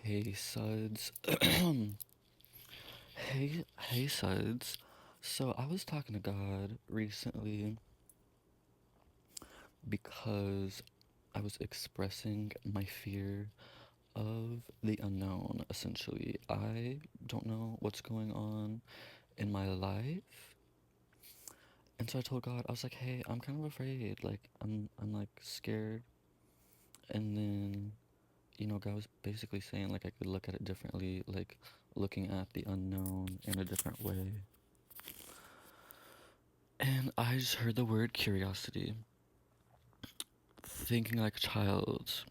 Hey suds. Hey suds. So I was talking to God recently because I was expressing my fear of the unknown, essentially. I don't know what's going on in my life. And so I told God, I was like, hey, I'm kind of afraid. Like I'm like scared. And then, God was basically saying like I could look at it differently, like looking at the unknown in a different way. And I just heard the word curiosity, thinking like a child.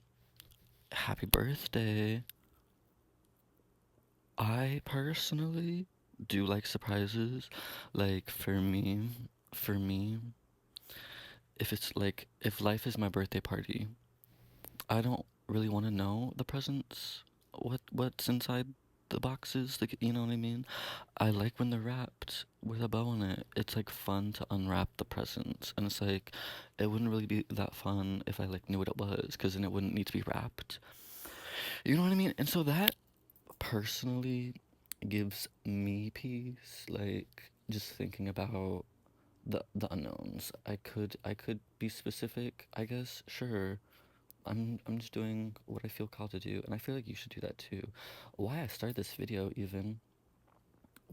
Happy birthday. I personally do like surprises. Like for me, if life is my birthday party, I don't really want to know the presents, what's inside the boxes, like, you know what I mean? I like when they're wrapped with a bow on it. It's like fun to unwrap the presents, and it's like it wouldn't really be that fun if I like knew what it was, because then it wouldn't need to be wrapped. You know what I mean? And so that personally gives me peace. Like just thinking about the unknowns. I could be specific, I guess. Sure. I'm just doing what I feel called to do, and I feel like you should do that too. Why I started this video even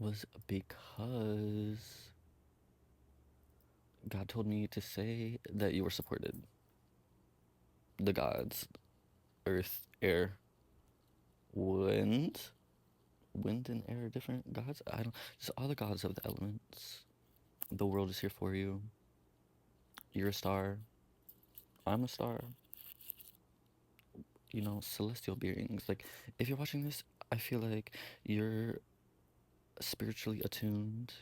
was because God told me to say that you were supported. The gods, earth, air, wind. Wind and air are different gods? I don't. Just all the gods of the elements. The world is here for you. You're a star. I'm a star. Celestial beings. Like, if you're watching this, I feel like you're spiritually attuned,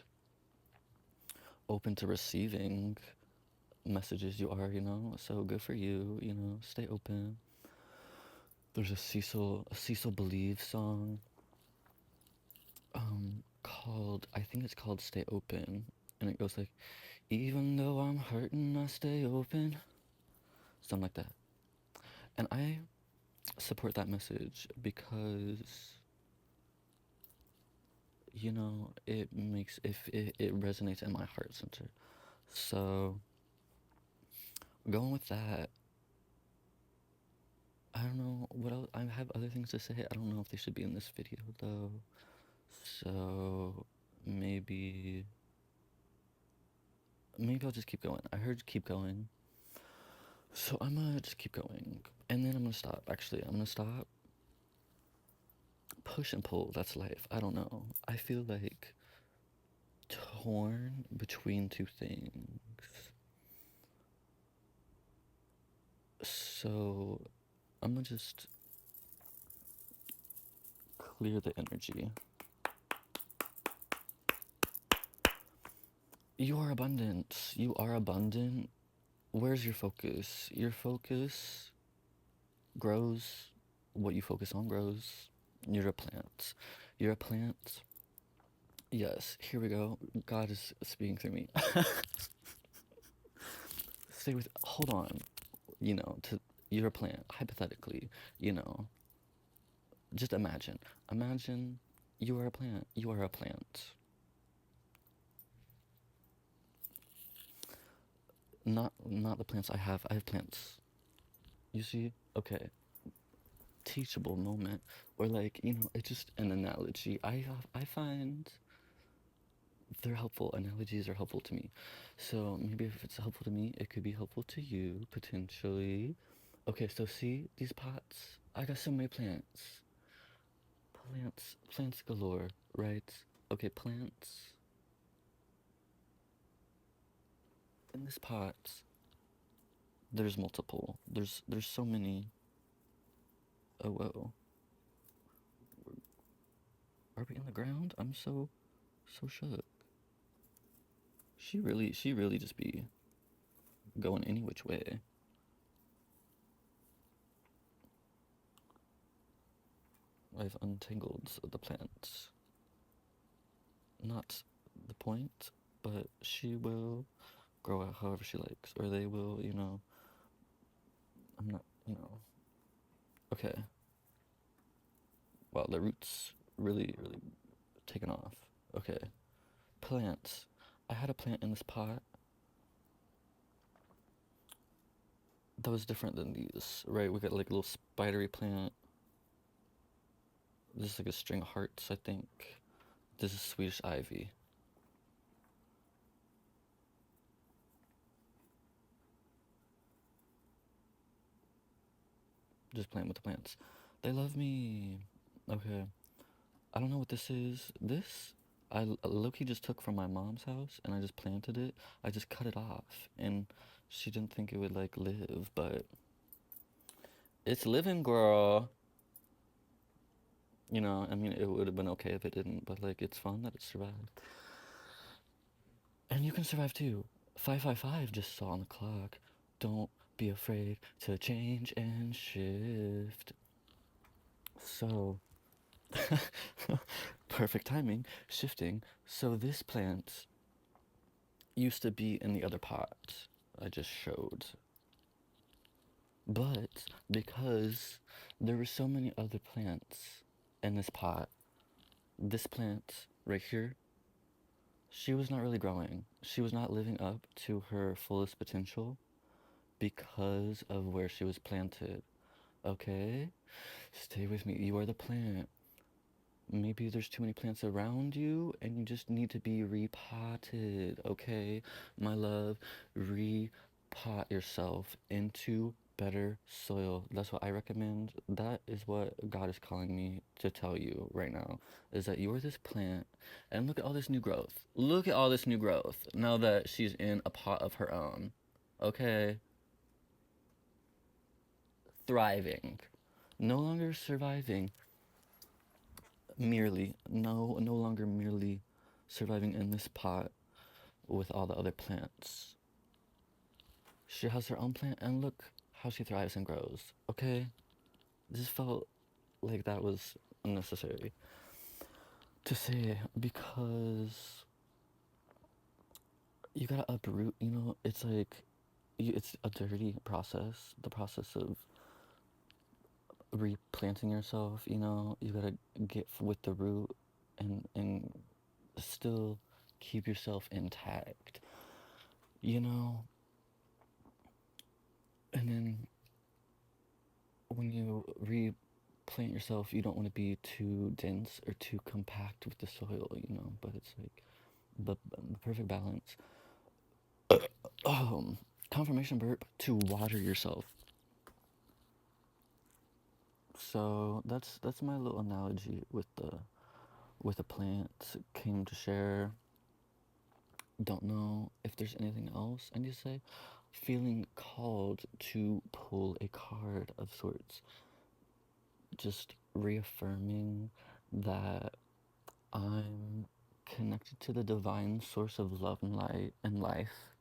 open to receiving messages. So good for you. Stay open. There's a Cecil Believe song, called, I think it's called Stay Open. And it goes like, even though I'm hurting, I stay open. Something like that. And I support that message because, it resonates in my heart center. So, going with that, I don't know what else. I have other things to say. I don't know if they should be in this video though. So, maybe, maybe I'll just keep going. I heard keep going. So, I'm gonna just keep going. And then I'm gonna stop. Actually, I'm gonna stop. Push and pull. That's life. I don't know. I feel like torn between two things. So, I'm gonna just clear the energy. You are abundant. You are abundant. Where's your focus? Your focus grows. What you focus on grows. You're a plant. You're a plant. Yes, here we go. God is speaking through me. Stay with. Hold on. You're a plant. Hypothetically, you know, just imagine. Imagine you are a plant. You are a plant. Not the plants I have. I have plants. You see? Okay. Teachable moment, or like, it's just an analogy. I find they're helpful. Analogies are helpful to me. So maybe if it's helpful to me, it could be helpful to you potentially. Okay, so see these pots? I got so many plants. Plants galore, right? Okay, plants in this pot. There's multiple. There's so many. Oh whoa. Are we in the ground? I'm so shook. She really just be going any which way. I've untangled the plants. Not the point, but she will grow out however she likes, or they will, I'm not. Okay. wow, the roots really taken off. Okay, plants. I had a plant in this pot that was different than these, right? We got like a little spidery plant. This is like a string of hearts, I think. This is Swedish ivy. Just playing with the plants. They love me. Okay. I don't know what this is. This, low-key just took from my mom's house and I just planted it. I just cut it off and she didn't think it would like live, but it's living, girl. You know, I mean, it would have been okay if it didn't, but like, it's fun that it survived. And you can survive too. 555 just saw on the clock. Don't be afraid to change and shift. So, perfect timing, shifting. So, this plant used to be in the other pot I just showed. But because there were so many other plants in this pot, this plant right here, she was not really growing. She was not living up to her fullest potential because of where she was planted. Okay? Stay with me. You are the plant. Maybe there's too many plants around you and you just need to be repotted. Okay? My love, repot yourself into better soil. That's what I recommend. That is what God is calling me to tell you right now. Is that you are this plant and look at all this new growth. Look at all this new growth now that she's in a pot of her own. Okay? Thriving. No longer surviving merely. No longer merely surviving in this pot with all the other plants. She has her own plant and look how she thrives and grows. Okay? This felt like that was unnecessary to say because you gotta uproot, you know, it's like it's a dirty process, the process of replanting yourself, you know, you gotta get with the root and still keep yourself intact, you know, and then when you replant yourself, you don't want to be too dense or too compact with the soil, you know, but it's like the perfect balance. um Confirmation burp to water yourself. So that's my little analogy with the plants. Came to share. Don't know if there's anything else I need to say. Feeling called to pull a card of sorts. Just reaffirming that I'm connected to the divine source of love and light and life,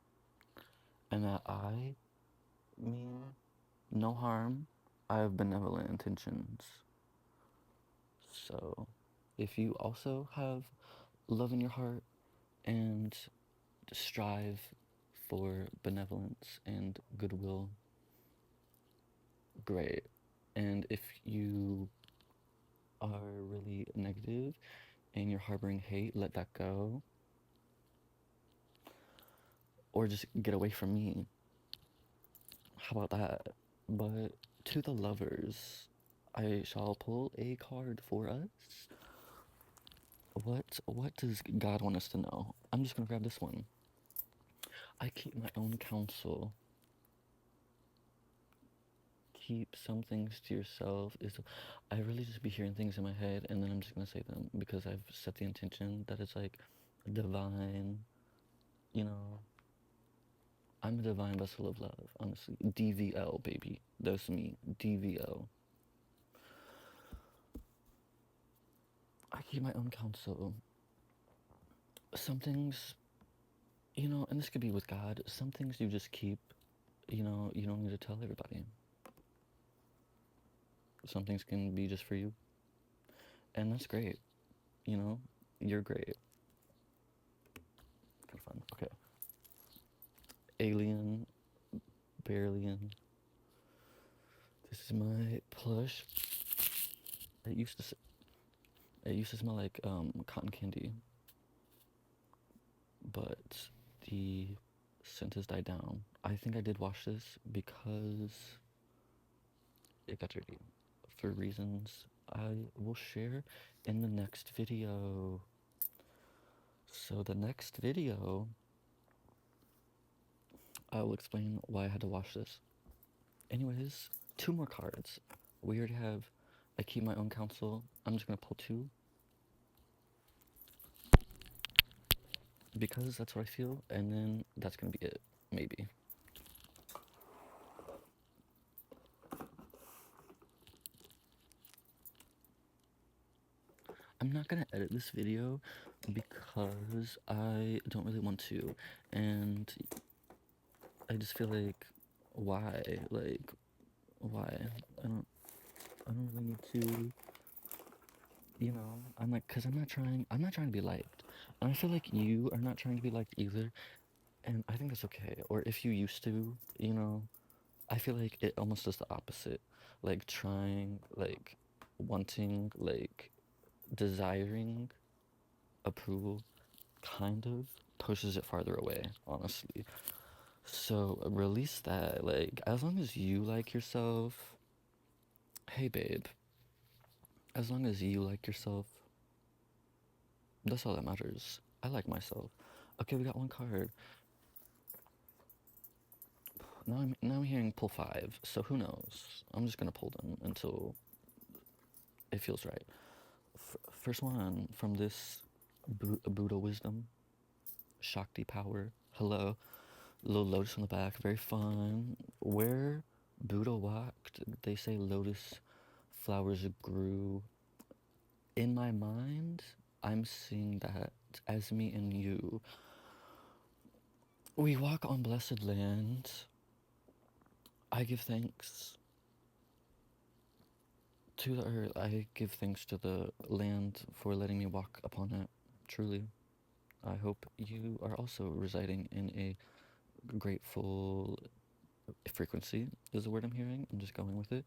and that I mean no harm. I have benevolent intentions. So, if you also have love in your heart and strive for benevolence and goodwill, great. And if you are really negative and you're harboring hate, let that go. Or just get away from me. How about that? But to the lovers, I shall pull a card for us. What does God want us to know? I'm just gonna grab this one. I keep my own counsel. Keep some things to yourself. I really just be hearing things in my head and then I'm just gonna say them because I've set the intention that it's like divine, you know. I'm a divine vessel of love, honestly. DVL, baby. That's me. DVL. I keep my own counsel. Some things, you know, and this could be with God, some things you just keep, you know, you don't need to tell everybody. Some things can be just for you. And that's great. You know, you're great. Kind of fun. Okay. Alien, Barelian. This is my plush. It used to say, It used to smell like cotton candy, but the scent has died down. I think I did wash this because it got dirty for reasons I will share in the next video. So the next video, I will explain why I had to wash this. Anyways, two more cards. We already have I keep my own counsel. I'm just gonna pull two because that's what I feel, and then that's gonna be it, maybe. I'm not gonna edit this video because I don't really want to, and I just feel like, why? Like, why? I don't, I don't really need to, I'm like, cause I'm not trying to be liked, and I feel like you are not trying to be liked either, and I think that's okay. Or if you used to, I feel like it almost does the opposite, like trying, like wanting, like desiring approval kind of pushes it farther away, honestly. So release that. Like, as long as you like yourself, hey babe, as long as you like yourself, that's all that matters. I like myself. Okay, we got one card. Now I'm hearing pull five, so who knows? I'm just gonna pull them until it feels right. First one from this Buddha wisdom, Shakti power. Hello. Little lotus on the back, very fun. Where Buddha walked, they say lotus flowers grew. In my mind, I'm seeing that as me and you. We walk on blessed land. I give thanks to the earth. I give thanks to the land for letting me walk upon it. Truly. I hope you are also residing in a grateful frequency, is the word I'm hearing. I'm just going with it.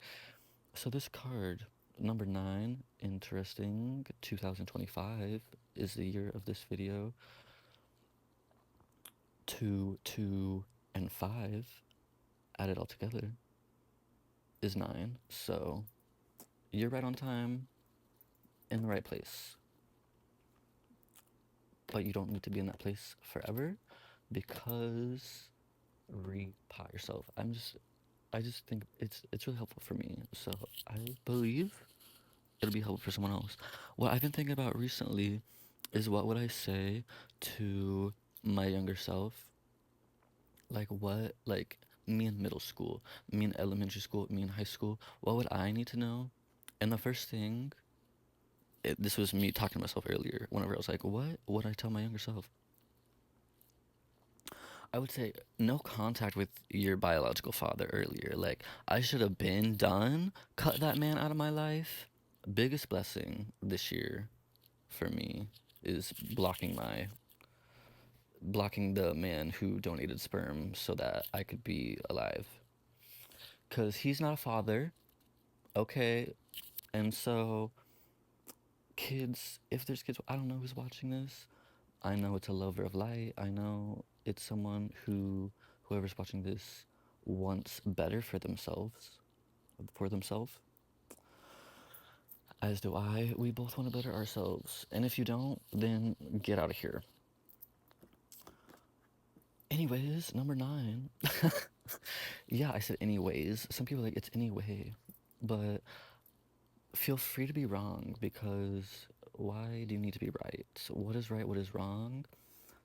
So this card, number 9, interesting, 2025 is the year of this video. 2, 2, and 5 added all together is 9. So you're right on time, in the right place. But you don't need to be in that place forever because repot yourself. I just think it's really helpful for me. So I believe it'll be helpful for someone else. What I've been thinking about recently is what would I say to my younger self? Like what, like me in middle school, me in elementary school, me in high school, what would I need to know? And the first thing, this was me talking to myself earlier, whenever I was like, what would I tell my younger self? I would say no contact with your biological father earlier. Like, I should have been done, cut that man out of my life. Biggest blessing this year for me is blocking the man who donated sperm so that I could be alive. Cause he's not a father, okay? And so kids, if there's kids, I don't know who's watching this. I know it's a lover of light. I know it's someone whoever's watching this wants better for themselves, as do I. We both want to better ourselves. And if you don't, then get out of here. Anyways, number 9. Yeah, I said anyways. Some people are like, it's anyway. But feel free to be wrong because why do you need to be right? What is right? What is wrong?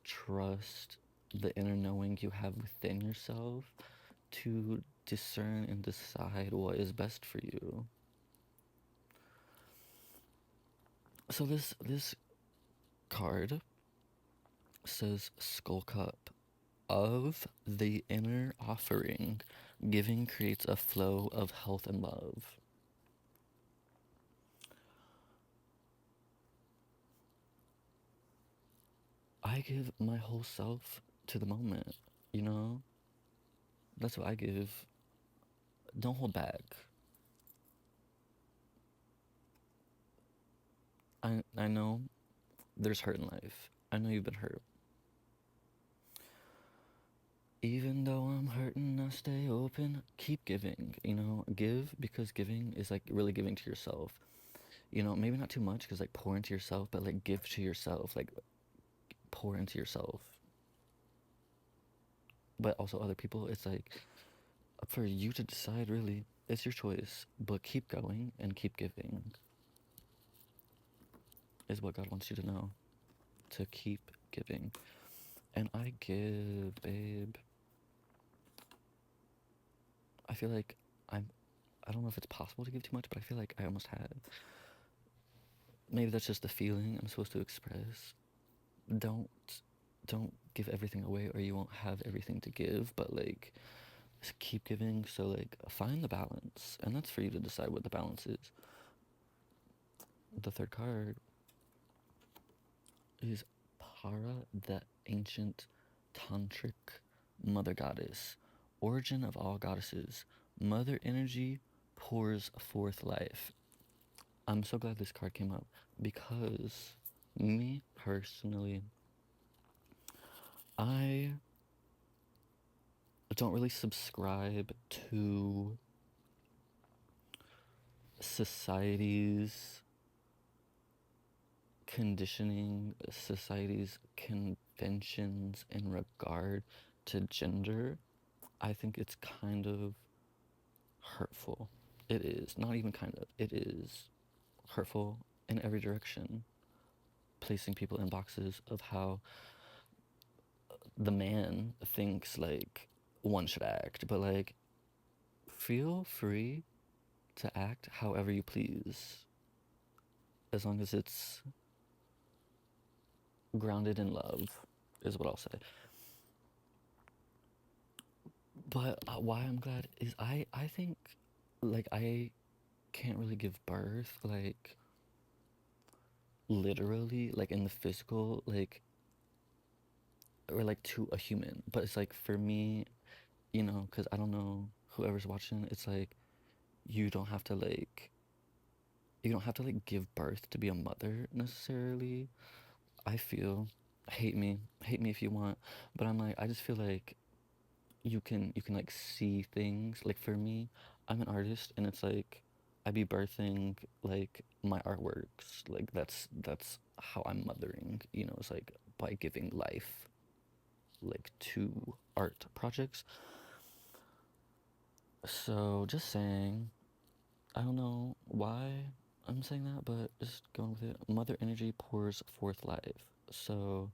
Trust the inner knowing you have within yourself to discern and decide what is best for you. So this card says Skull Cup. Of the inner offering, giving creates a flow of health and love. I give my whole self to the moment, you know? That's what I give. Don't hold back. I know there's hurt in life. I know you've been hurt. Even though I'm hurting, I stay open. Keep giving, give because giving is like really giving to yourself. Maybe not too much because like pour into yourself, but like give to yourself, like pour into yourself. But also other people, it's like up for you to decide, really. It's your choice. But keep going and keep giving is what God wants you to know. To keep giving. And I give, babe. I feel like I'm. I don't know if it's possible to give too much, but I feel like I almost had. Maybe that's just the feeling I'm supposed to express. Don't don't give everything away or you won't have everything to give, but like just keep giving. So like find the balance, and that's for you to decide what the balance is. The third card is Para, the ancient tantric mother goddess, origin of all goddesses. Mother energy pours forth life. I'm so glad this card came up because me personally, I don't really subscribe to society's conditioning, society's conventions in regard to gender. I think it's kind of hurtful. It is. Not even kind of. It is hurtful in every direction. Placing people in boxes of how the man thinks like one should act, but like feel free to act however you please as long as it's grounded in love is what I'll say. But why I'm glad is I think like I can't really give birth like literally like in the physical like or like to a human, but it's like for me, because I don't know whoever's watching, it's like you don't have to like give birth to be a mother necessarily. I feel hate me if you want, but I'm like I just feel like you can like see things. Like for me, I'm an artist and it's like I be birthing like my artworks. Like that's how I'm mothering, it's like by giving life like to art projects. So just saying, I don't know why I'm saying that, but just going with it. Mother energy pours forth life. So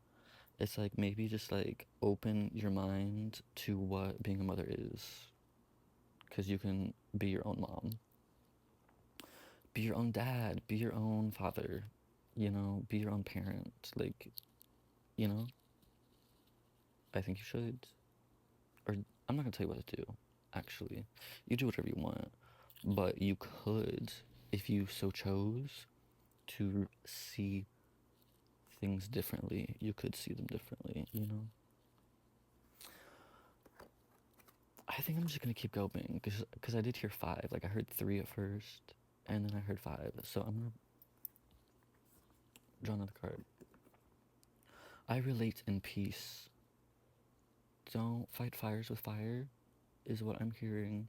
it's like maybe just like open your mind to what being a mother is. Because you can be your own mom, be your own dad, be your own father, be your own parent. Like, you know, I think you should. Or I'm not gonna tell you what to do, actually. You do whatever you want. But you could, if you so chose, to see things differently. You could see them differently. I think I'm just gonna keep going because I did hear five. Like I heard three at first, and then I heard five. So I'm gonna draw another card. I relate in peace. Don't fight fires with fire, is what I'm hearing.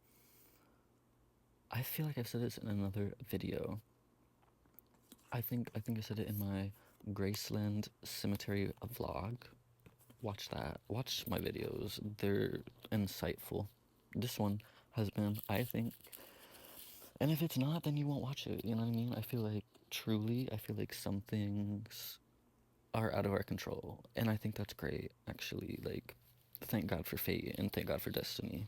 I feel like I've said this in another video. I think I said it in my Graceland Cemetery vlog. Watch that. Watch my videos. They're insightful. This one has been, I think. And if it's not, then you won't watch it. You know what I mean? I feel like truly, I feel like some things are out of our control. And I think that's great, actually. Like, thank God for fate and thank God for destiny,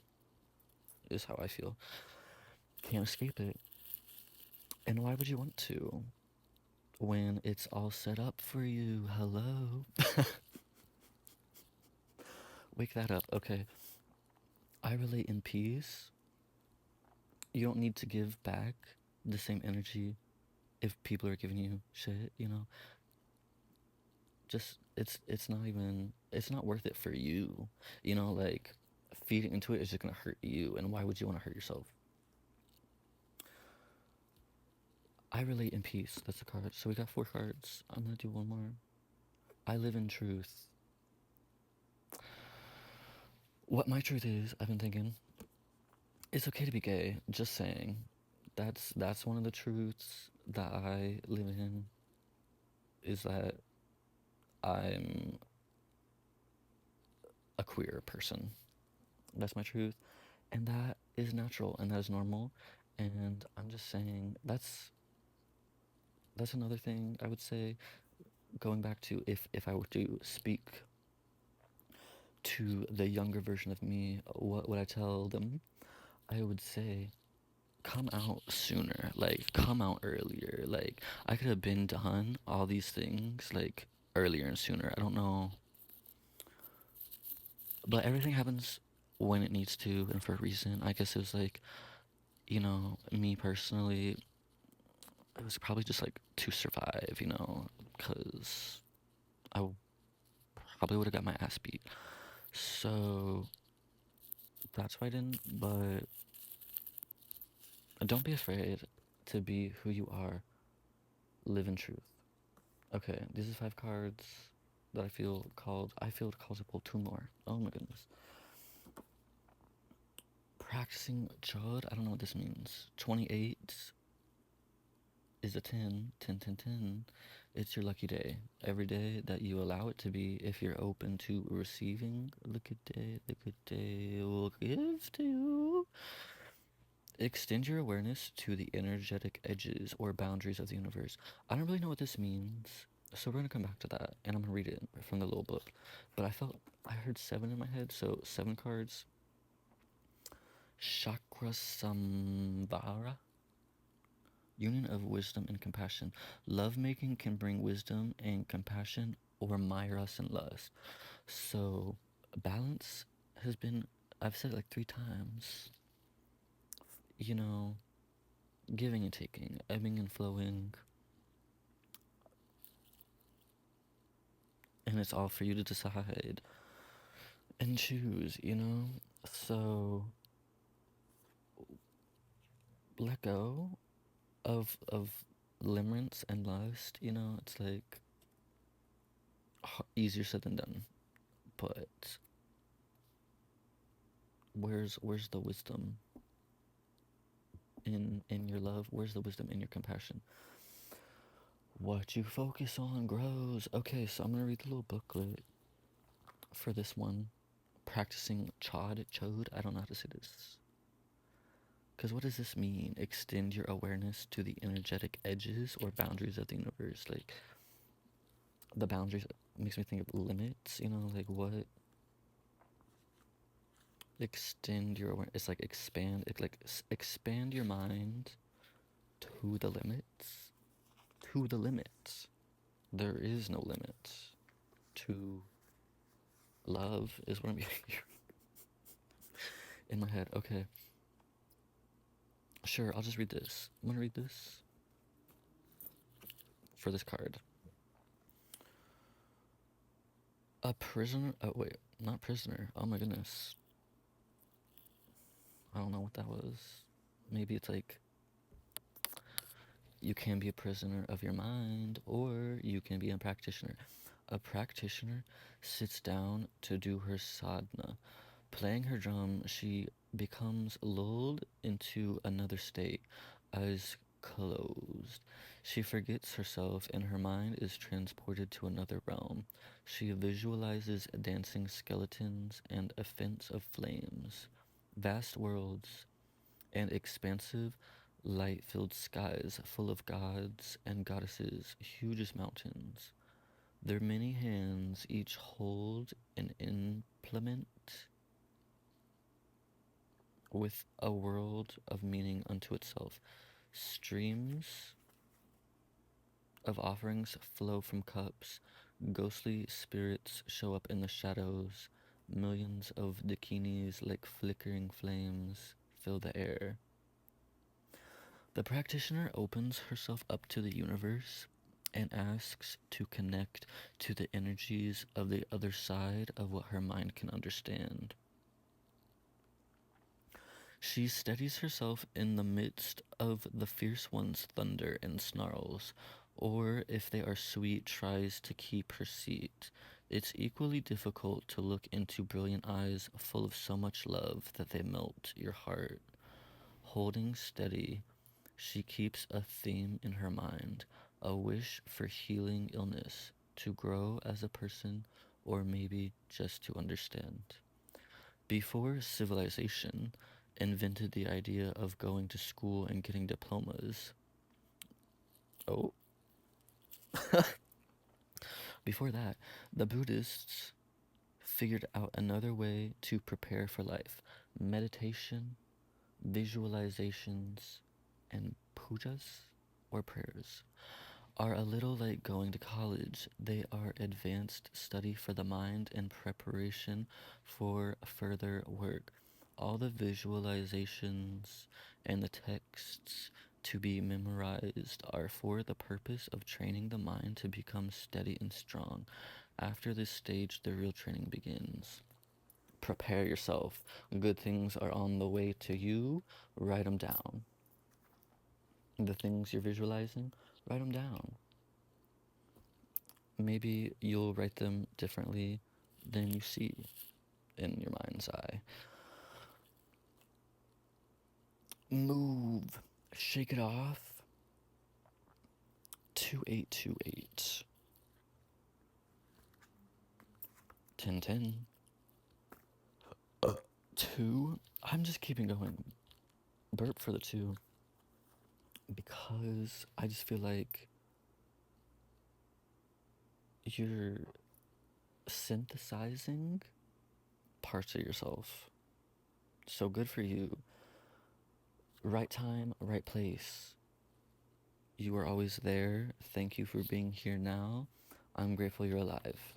is how I feel. Can't escape it. And why would you want to when it's all set up for you? Hello? Wake that up. Okay. I relate in peace. You don't need to give back the same energy if people are giving you shit. Just it's not worth it for you. Like feeding into it is just gonna hurt you, and why would you want to hurt yourself? I relate in peace. That's a card. So we got 4 cards. I'm gonna do one more. I live in truth. What my truth is, I've been thinking, it's okay to be gay. Just saying. That's one of the truths that I live in, is that I'm a queer person. That's my truth. And that is natural and that is normal. And I'm just saying that's another thing I would say, going back to, if I were to speak to the younger version of me, what would I tell them? I would say, come out sooner. Like, come out earlier. Like, I could have been done all these things, like, earlier and sooner. I don't know. But everything happens when it needs to and for a reason. I guess it was like, me personally, it was probably just like to survive, because I probably would have got my ass beat. So that's why I didn't. But don't be afraid to be who you are. Live in truth. Okay, these are 5 cards that I feel called to pull 2 more. Oh my goodness. Practicing Chod, I don't know what this means. 28 is a 10, 10, 10, 10. It's your lucky day. Every day that you allow it to be, if you're open to receiving the good day will give to you. Extend your awareness to the energetic edges or boundaries of the universe. I don't really know what this means, so we're gonna come back to that, and I'm gonna read it from the little book. But I heard 7 in my head, so 7 cards. Chakra Samvara, union of wisdom and compassion. Lovemaking can bring wisdom and compassion, or mire us in lust. So balance has been, I've said it like 3 times. You know, giving and taking, ebbing and flowing, and it's all for you to decide and choose. So let go of limerence and lust. It's like easier said than done. But where's the wisdom in your love? Where's the wisdom in your compassion? What you focus on grows. Okay, so I'm gonna read the little booklet for this one. Practicing chode. I don't know how to say this. Because what does this mean? Extend your awareness to the energetic edges or boundaries of the universe. Like, the boundaries makes me think of limits, like what? Extend your awareness. It's like expand. It's like expand your mind to the limits. To the limits. There is no limit to love, is what I'm getting in my head. Okay. Sure, I'll just read this. I'm gonna read this for this card. A prisoner. Oh, wait. Not prisoner. Oh my goodness. I don't know what that was. Maybe it's like, you can be a prisoner of your mind, or you can be a practitioner. A practitioner sits down to do her sadhana. Playing her drum, she becomes lulled into another state, eyes closed. She forgets herself and her mind is transported to another realm. She visualizes dancing skeletons and a fence of flames, vast worlds, and expansive, light filled skies full of gods and goddesses, huge as mountains. Their many hands each hold an implement with a world of meaning unto itself. Streams of offerings flow from cups. Ghostly spirits show up in the shadows. Millions of dakinis, like flickering flames, fill the air. The practitioner opens herself up to the universe and asks to connect to the energies of the other side of what her mind can understand. She steadies herself in the midst of the fierce one's thunder and snarls, or if they are sweet, tries to keep her seat. It's equally difficult to look into brilliant eyes full of so much love that they melt your heart. Holding steady, she keeps a theme in her mind, a wish for healing illness, to grow as a person, or maybe just to understand. Before civilization invented the idea of going to school and getting diplomas, oh, before that, the Buddhists figured out another way to prepare for life: meditation, visualizations, and pujas or prayers are a little like going to college. They are advanced study for the mind and preparation for further work. All the visualizations and the texts to be memorized are for the purpose of training the mind to become steady and strong. After this stage, the real training begins. Prepare yourself. Good things are on the way to you. Write them down. The things you're visualizing, write them down. Maybe you'll write them differently than you see in your mind's eye. Move. Shake it off. 2828. 1010. 2. I'm just keeping going. Burp for the 2. Because I just feel like you're synthesizing parts of yourself. So good for you. Right time, right place. You are always there. Thank you for being here now. I'm grateful you're alive.